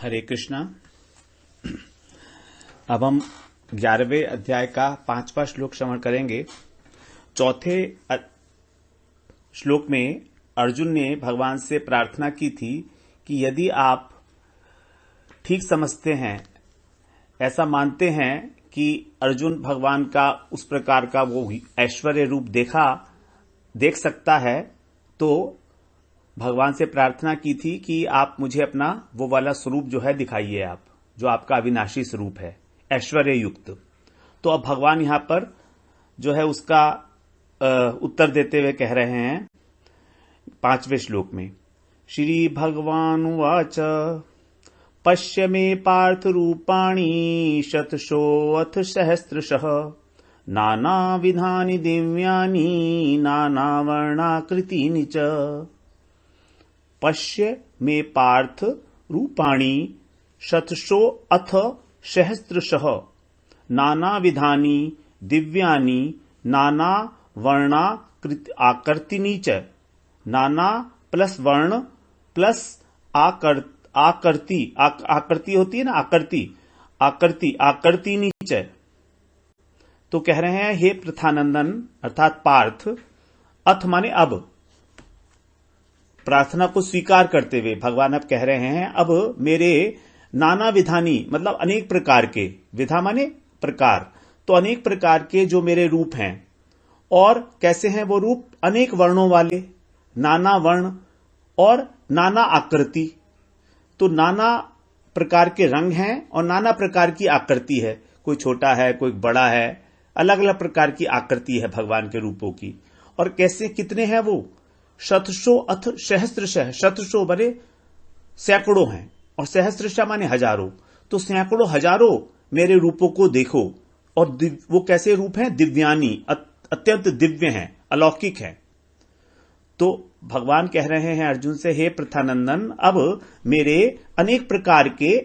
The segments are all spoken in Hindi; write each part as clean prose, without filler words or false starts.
हरे कृष्णा। अब हम 11वें अध्याय का 5वां श्लोक श्रवण करेंगे। चौथे श्लोक में अर्जुन ने भगवान से प्रार्थना की थी कि यदि आप ठीक समझते हैं, ऐसा मानते हैं कि अर्जुन भगवान का उस प्रकार का वो ऐश्वर्य रूप देख सकता है, तो भगवान से प्रार्थना की थी कि आप मुझे अपना वो वाला स्वरूप जो है दिखाइए, आप जो आपका अविनाशी स्वरूप है, ऐश्वर्य युक्त। तो अब भगवान यहां पर जो है उसका उत्तर देते हुए कह रहे हैं 5वें श्लोक में, श्री भगवान उवाच पश्य मे पार्थ रूपाणि शतशोऽथ सहस्रशः नाना विधानि दिव्यानि नाना वर्णाकृतीनि च। पश्य मे पार्थ रूपाणि शतशो अथ सहस्रशः नाना विधानि दिव्यानि नाना वर्णा आकृतिनि च। नाना प्लस वर्ण प्लस आकृति होती है ना, आकृतिनि च। तो कह रहे हैं, हे प्रथानंदन अर्थात पार्थ, अथ माने अब, प्रार्थना को स्वीकार करते हुए भगवान अब कह रहे हैं, अब मेरे नाना विधानी मतलब अनेक प्रकार के, विधा माने प्रकार, तो अनेक प्रकार के जो मेरे रूप हैं, और कैसे हैं वो रूप, अनेक वर्णों वाले, नाना वर्ण और नाना आकृति। तो नाना प्रकार के रंग हैं और नाना प्रकार की आकृति है, कोई छोटा है कोई बड़ा है, अलग अलग प्रकार की आकृति है भगवान के रूपों की। और कैसे कितने हैं वो, शतशो अथ सहस्त्रशः, शतशो बने सैकड़ों हैं और सहस्त्रशः माने हजारों, तो सैकड़ों हजारों मेरे रूपों को देखो। और वो कैसे रूप हैं, दिव्यानी, अत्यंत दिव्य हैं, अलौकिक हैं। तो भगवान कह रहे हैं अर्जुन से, हे प्रथानंदन, अब मेरे अनेक प्रकार के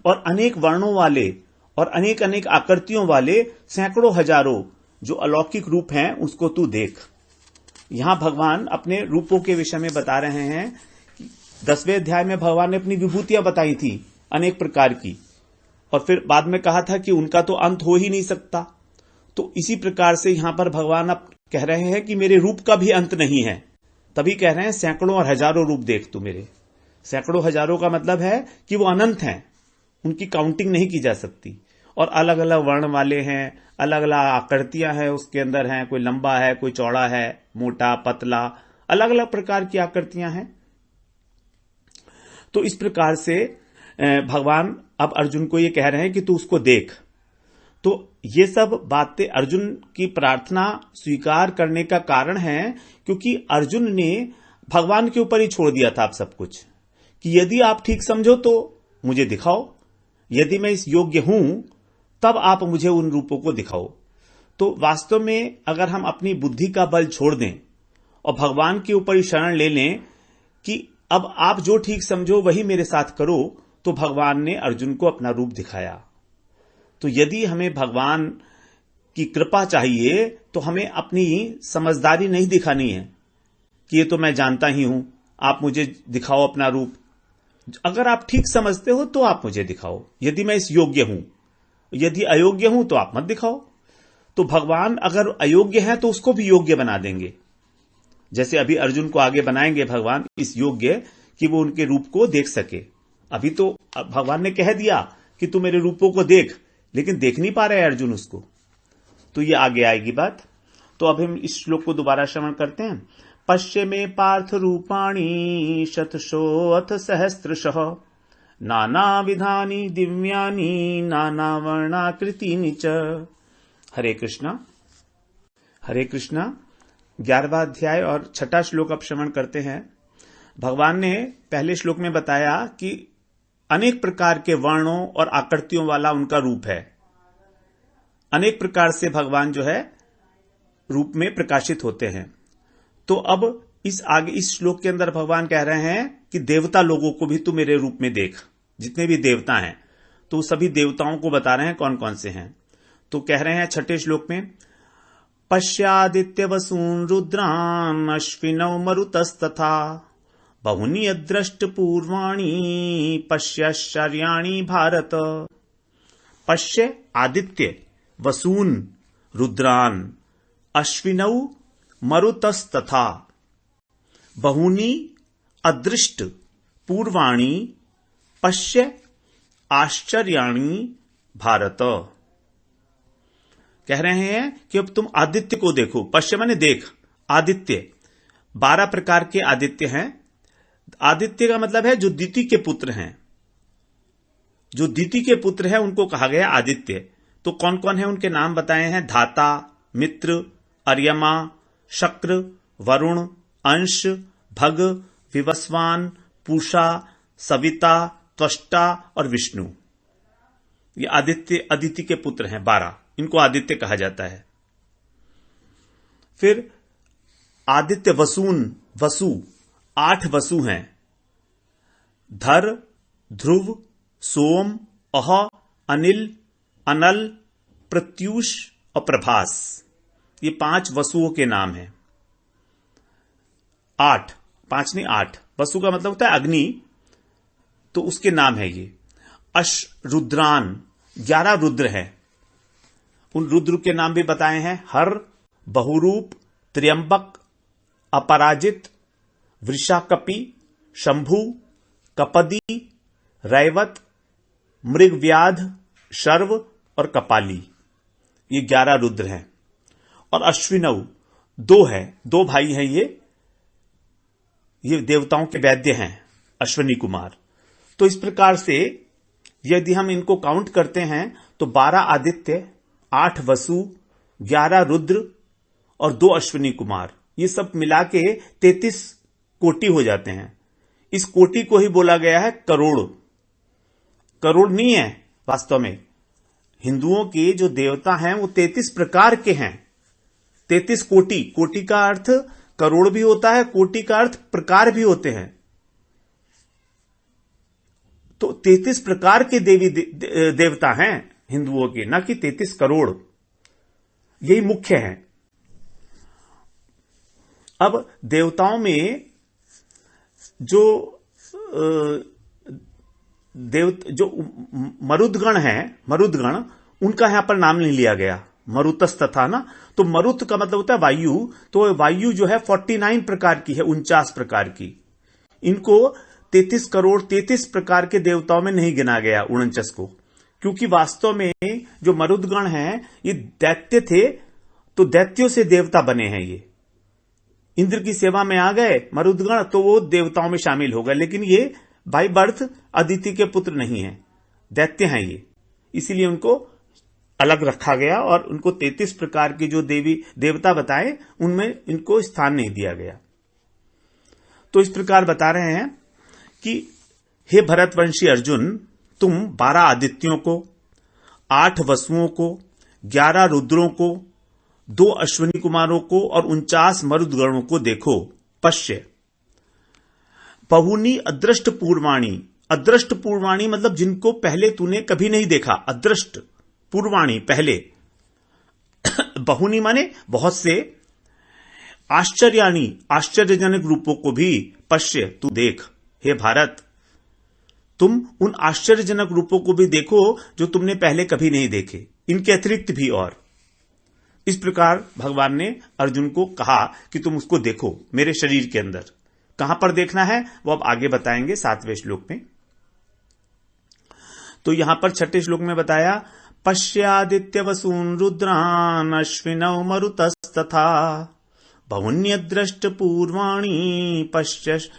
और अनेक वर्णों वाले और अनेक अनेक आकृतियों वाले सैकड़ों हजारों जो अलौकिक रूप हैं उसको तू देख। यहां भगवान अपने रूपों के विषय में बता रहे हैं। 10वें अध्याय में भगवान ने अपनी विभूतियां बताई थी अनेक प्रकार की, और फिर बाद में कहा था कि उनका तो अंत हो ही नहीं सकता। तो इसी प्रकार से यहां पर भगवान अब कह रहे हैं कि मेरे रूप का भी अंत नहीं है, तभी कह रहे हैं सैकड़ों और हजारों रूप देख तू मेरे। सैकड़ों हजारों का मतलब है कि वो अनंत हैं, उनकी काउंटिंग नहीं की जा सकती, और अलग अलग वर्ण वाले हैं, अलग अलग आकृतियां हैं उसके अंदर हैं, कोई लंबा है कोई चौड़ा है, मोटा पतला, अलग अलग प्रकार की आकृतियां हैं। तो इस प्रकार से भगवान अब अर्जुन को ये कह रहे हैं कि तू उसको देख। तो ये सब बातें अर्जुन की प्रार्थना स्वीकार करने का कारण है, क्योंकि अर्जुन ने भगवान के ऊपर ही छोड़ दिया था आप सब कुछ, कि यदि आप ठीक समझो तो मुझे दिखाओ, यदि मैं इस योग्य हूं तब आप मुझे उन रूपों को दिखाओ। तो वास्तव में अगर हम अपनी बुद्धि का बल छोड़ दें और भगवान के ऊपर ही शरण ले लें कि अब आप जो ठीक समझो वही मेरे साथ करो, तो भगवान ने अर्जुन को अपना रूप दिखाया। तो यदि हमें भगवान की कृपा चाहिए तो हमें अपनी समझदारी नहीं दिखानी है कि ये तो मैं जानता ही हूं, आप मुझे दिखाओ अपना रूप। अगर आप ठीक समझते हो तो आप मुझे दिखाओ, यदि मैं इस योग्य हूं। यदि अयोग्य हूं तो आप मत दिखाओ। तो भगवान अगर अयोग्य है तो उसको भी योग्य बना देंगे, जैसे अभी अर्जुन को आगे बनाएंगे भगवान इस योग्य कि वो उनके रूप को देख सके। अभी तो भगवान ने कह दिया कि तू मेरे रूपों को देख, लेकिन देख नहीं पा रहे अर्जुन उसको, तो ये आगे आएगी बात। तो अब हम इस श्लोक को दोबारा श्रवण करते हैं। पश्य मे पार्थ रूपाणि शतशोऽथ सहस्रशः नाना विधानि दिव्यानि नाना वर्णाकृतीनि च। हरे कृष्णा। हरे कृष्णा। 11वां अध्याय और 6वां श्लोक अब श्रवण करते हैं। भगवान ने पहले श्लोक में बताया कि अनेक प्रकार के वर्णों और आकृतियों वाला उनका रूप है। अनेक प्रकार से भगवान जो है रूप में प्रकाशित होते हैं। तो अब इस श्लोक के अंदर भगवान कह रहे हैं कि देवता लोगों को भी तू मेरे रूप में देख, जितने भी देवता हैं। तो सभी देवताओं को बता रहे हैं कौन कौन से हैं। तो कह रहे हैं 6ठे श्लोक में, पश्यादित्य वसून रुद्रान अश्विनौ मरुतस्तथा बहुनी अदृष्ट पूर्वाणी पश्याश्चर्याणि भारत। पश्य आदित्य, वसून रुद्रान, अश्विनौ मरुतस्तथा, बहुनी अदृष्ट पूर्वाणी पश्य आश्चर्याणि भारत। कह रहे हैं कि अब तुम आदित्य को देखो। पश्य माने देख, आदित्य 12 प्रकार के आदित्य हैं। आदित्य का मतलब है जो दिति के पुत्र हैं। जो दिति के पुत्र हैं उनको कहा गया आदित्य। तो कौन कौन है उनके नाम बताए हैं? धाता, मित्र, अर्यमा, शक्र, वरुण, अंश, भग, विवस्वान, पूषा, सविता, त्वष्टा और विष्णु। ये आदित्य अदिति के पुत्र हैं 12, इनको आदित्य कहा जाता है। फिर आदित्य वसून, वसु 8 वसु हैं। धर, ध्रुव, सोम, अह, अनिल, अनल, प्रत्यूष और प्रभास, ये 5 वसुओं के नाम हैं। 8, 5 नहीं 8, वसु का मतलब होता है अग्नि, तो उसके नाम है ये। रुद्रान 11 रुद्र हैं। उन रुद्र के नाम भी बताए हैं। हर, बहुरूप, त्र्यंबक, अपराजित, वृषाकपि, शंभु, कपदी, रैवत, मृगव्याध, शर्व और कपाली, ये 11 रुद्र हैं। और अश्विनव 2 है, 2 भाई हैं। ये देवताओं के वैद्य हैं, अश्विनी कुमार। तो इस प्रकार से यदि हम इनको काउंट करते हैं तो 12 आदित्य, 8 वसु, 11 रुद्र और 2 अश्विनी कुमार, ये सब मिला के 33 कोटि हो जाते हैं। इस कोटि को ही बोला गया है करोड़। करोड़ नहीं है वास्तव में। हिंदुओं के जो देवता हैं वो 33 प्रकार के हैं। 33 कोटि, कोटि का अर्थ करोड़ भी होता है, कोटि का अर्थ प्रकार भी होते हैं। तो 33 प्रकार के देवी देवता हैं हिंदुओं के, ना कि 33 करोड़। यही मुख्य है। अब देवताओं में जो मरुदगण हैं, मरुदगण, उनका यहां पर नाम नहीं लिया गया। मरुतस तथा ना, तो मरुत का मतलब होता है वायु। तो वायु जो है 49 प्रकार की है, 49 प्रकार की। इनको 33 करोड़ 33 प्रकार के देवताओं में नहीं गिना गया 49 को, क्योंकि वास्तव में जो मरुदगण हैं ये दैत्य थे, तो दैत्यों से देवता बने हैं। ये इंद्र की सेवा में आ गए मरुदगण, तो वो देवताओं में शामिल हो गए। लेकिन ये बाय बर्थ अदिति के पुत्र नहीं है, दैत्य हैं ये, इसीलिए उनको अलग रखा गया। और उनको 33 प्रकार के जो देवता बताए उनमें इनको स्थान नहीं दिया गया। तो इस प्रकार बता रहे हैं कि हे भरतवंशी अर्जुन, तुम 12 आदित्यों को, 8 वसुओं को, 11 रुद्रों को, 2 अश्विनी कुमारों को और 49 मरुदगणों को देखो। पश्य बहुनी अदृष्ट पूर्वाणी। अदृष्ट पूर्वाणी मतलब जिनको पहले तूने कभी नहीं देखा। अदृष्ट पूर्वाणी पहले। बहुनी माने बहुत से। आश्चर्याणी आश्चर्यजनक रूपों को भी पश्य तू देख। हे भारत, तुम उन आश्चर्यजनक रूपों को भी देखो जो तुमने पहले कभी नहीं देखे, इनके अतिरिक्त भी। और इस प्रकार भगवान ने अर्जुन को कहा कि तुम उसको देखो मेरे शरीर के अंदर। कहां पर देखना है वो अब आगे बताएंगे 7वें श्लोक में। तो यहां पर 6ठे श्लोक में बताया, पश्यादित्य वसून रुद्रान अश्विनौ मरुतस्तथा बहुन्यदृष्ट पूर्वाणी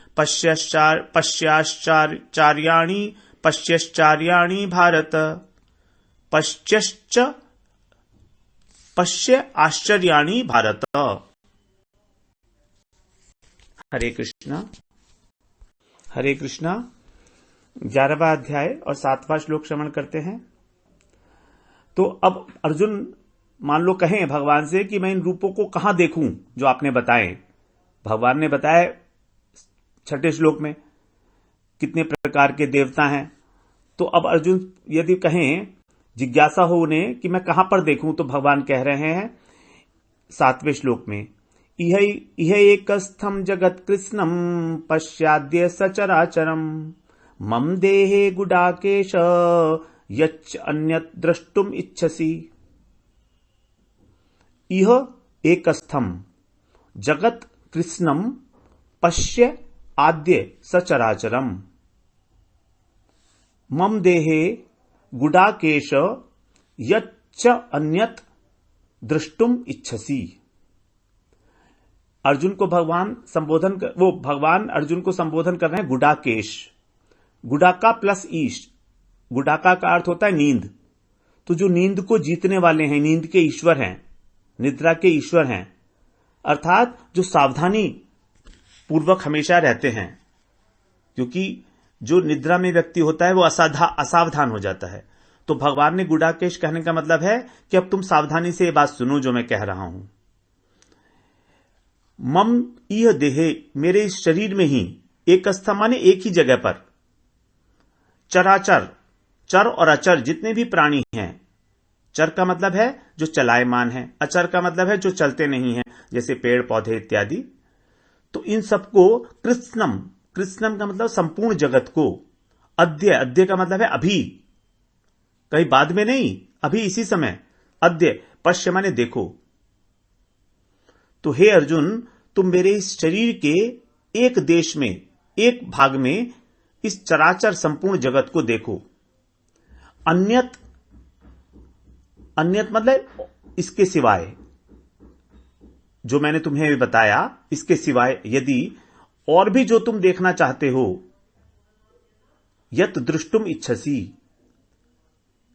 पश्याश्चर्याणि भारत। पश्य आश्चर्याणि भारत। हरे कृष्णा हरे कृष्णा। 11वां अध्याय और 7वां श्लोक श्रवण करते हैं। तो अब अर्जुन मान लो कहें भगवान से कि मैं इन रूपों को कहां देखूं जो आपने बताए। भगवान ने बताया 6ठे श्लोक में कितने प्रकार के देवता हैं। तो अब अर्जुन यदि कहें, जिज्ञासा हो उन्हें कि मैं कहां पर देखूं, तो भगवान कह रहे हैं 7वें श्लोक में, इह एकस्थं जगत् कृष्णं पश्याद्य सचराचरम् मम देहे गुडाकेश यच्च अन्यत् द्रष्टुम इच्छसि। इह एकस्थं जगत् कृष्णं पश्य आद्य सचराचरम् मम देहे गुडाकेश यच्च अन्यत् द्रष्टुम इच्छसि। अर्जुन को भगवान अर्जुन को संबोधन कर रहे हैं गुडाकेश। गुडाका प्लस ईश। गुडाका का अर्थ होता है नींद। तो जो नींद को जीतने वाले हैं, नींद के ईश्वर हैं, निद्रा के ईश्वर हैं, अर्थात जो सावधानी पूर्वक हमेशा रहते हैं, क्योंकि जो निद्रा में व्यक्ति होता है वो असावधान हो जाता है। तो भगवान ने गुडाकेश कहने का मतलब है कि अब तुम सावधानी से ये बात सुनो जो मैं कह रहा हूं। मम इह देहे, मेरे इस शरीर में ही, एक स्थ माने एक ही जगह पर, चराचर, चर और अचर जितने भी प्राणी हैं, चर का मतलब है जो चलायमान है, अचर का मतलब है जो चलते नहीं हैं, जैसे पेड़ पौधे इत्यादि। तो इन सबको कृष्णम, कृष्णम का मतलब संपूर्ण जगत को, अद्य, अद्य का मतलब है अभी, कहीं बाद में नहीं, अभी इसी समय, अद्य, पश्य माने देखो। तो हे अर्जुन, तुम मेरे इस शरीर के एक देश में, एक भाग में इस चराचर संपूर्ण जगत को देखो। अन्यत, अन्यत मतलब इसके सिवाय, जो मैंने तुम्हें बताया इसके सिवाय यदि और भी जो तुम देखना चाहते हो, यत दृष्टुम इच्छसि,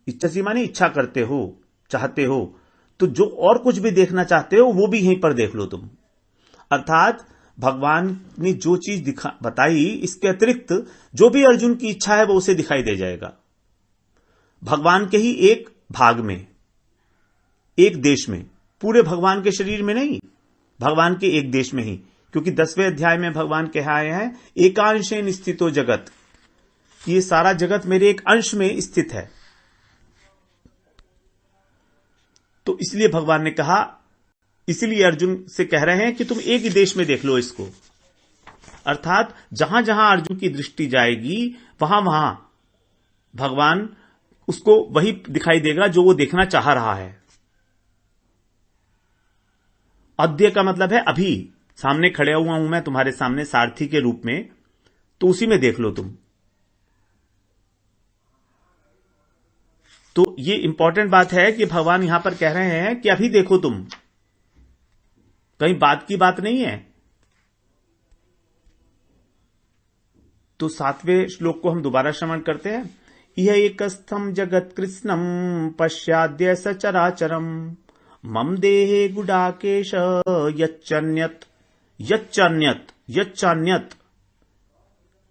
इच्छसि माने इच्छा करते हो, चाहते हो, तो जो और कुछ भी देखना चाहते हो वो भी यहीं पर देख लो तुम। अर्थात भगवान ने जो चीज बताई, इसके अतिरिक्त जो भी अर्जुन की इच्छा है वो उसे दिखाई दे जाएगा। भगवान के ही एक भाग में, एक देश में, पूरे भगवान के शरीर में नहीं, भगवान के एक देश में ही, क्योंकि 10वें अध्याय में भगवान कह आए हैं एकांशेन स्थितो जगत, ये सारा जगत मेरे एक अंश में स्थित है। तो इसलिए भगवान ने कहा, इसलिए अर्जुन से कह रहे हैं कि तुम एक ही देश में देख लो इसको। अर्थात जहां जहां अर्जुन की दृष्टि जाएगी वहां वहां भगवान उसको वही दिखाई देगा जो वो देखना चाह रहा है। अद्य का मतलब है अभी, सामने खड़े हुआ हूं मैं तुम्हारे सामने सारथी के रूप में, तो उसी में देख लो तुम। तो ये इंपॉर्टेंट बात है कि भगवान यहां पर कह रहे हैं कि अभी देखो तुम, कहीं बात की बात नहीं है। तो 7वें श्लोक को हम दोबारा श्रवण करते हैं। यह एकस्थम जगत कृष्णम पश्याद्य सचराचरम मम देहे गुडाकेश यच्चन्यत, यच्चन्यत, यच्चन्यत,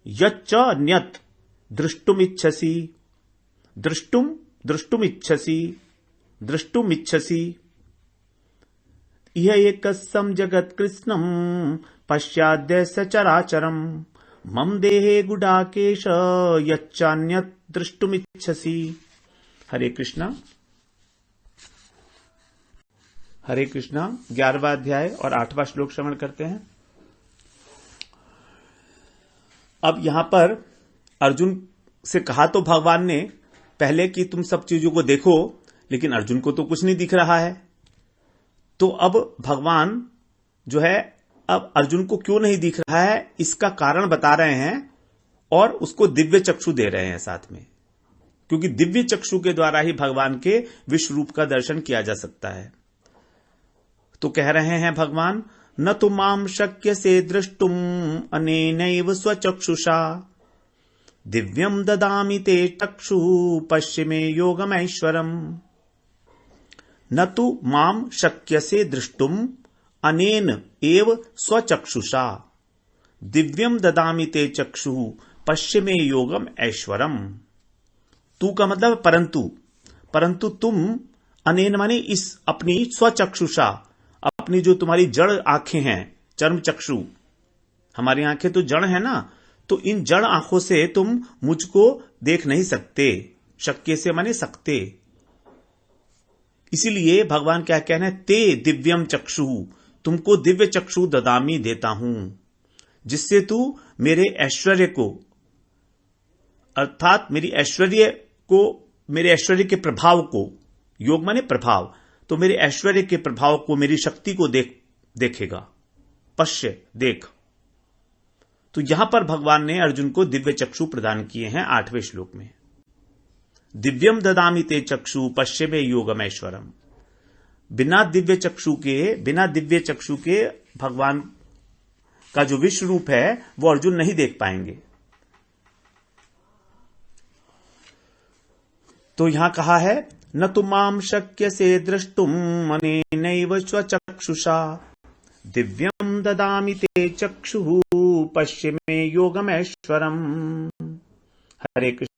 यच्चन्यत दृष्टुम इच्छसि, दृष्टुम, दृष्टुम इच्छसि, दृष्टुम इच्छसि। यह एकस्थं जगत् कृष्णं पश्याद्य सचराचरम् मम देहे गुडाकेश यच्चान्यत् दृष्टुम इच्छसि। हरे कृष्णा, हरे कृष्णा। 11वां अध्याय और 8वां श्लोक श्रवण करते हैं। अब यहां पर अर्जुन से कहा तो भगवान ने पहले कि तुम सब चीजों को देखो, लेकिन अर्जुन को तो कुछ नहीं दिख रहा है। तो अब भगवान जो है, अब अर्जुन को क्यों नहीं दिख रहा है इसका कारण बता रहे हैं और उसको दिव्य चक्षु दे रहे हैं साथ में, क्योंकि दिव्य चक्षु के द्वारा ही भगवान के विश्व रूप का दर्शन किया जा सकता है। तो कह रहे हैं भगवान, न तो माम शक्य से दृष्टुम अनेनैव स्वचक्षुषा दिव्यम ददामि ते चक्षु पश्य मे योगमैश्वरम। न तु माम शक्य से दृष्टुम अनेन एव स्वचक्षुषा दिव्यम ददामि ते चक्षु पश्य मे योगम ऐश्वरम। तू का मतलब परंतु, परंतु तुम, अनेन माने इस अपनी स्वचक्षुषा, अपनी जो तुम्हारी जड़ आंखें हैं, चर्म चक्षु, हमारी आंखें तो जड़ है ना, तो इन जड़ आंखों से तुम मुझको देख नहीं सकते। शक्य से माने सकते। इसीलिए भगवान क्या कहना है, ते दिव्यम चक्षु, तुमको दिव्य चक्षु ददामी देता हूं, जिससे तू मेरे ऐश्वर्य को, अर्थात मेरे ऐश्वर्य के प्रभाव को, योग माने प्रभाव, तो मेरे ऐश्वर्य के प्रभाव को, मेरी शक्ति को देखेगा। पश्य, देख। तो यहां पर भगवान ने अर्जुन को दिव्य चक्षु प्रदान किए हैं 8वें श्लोक में। दिव्यम ददामि ते चक्षु पश्य में योगमेश्वरम। बिना दिव्य चक्षु के भगवान का जो विश्व रूप है वो अर्जुन नहीं देख पाएंगे। तो यहां कहा है न तुमाम शक्य से द्रष्टुम अनेनैव स्वचक्षुषा दिव्यम ददामि ते चक्षुः पश्य मे योगमेश्वरम। हरे कृष्ण।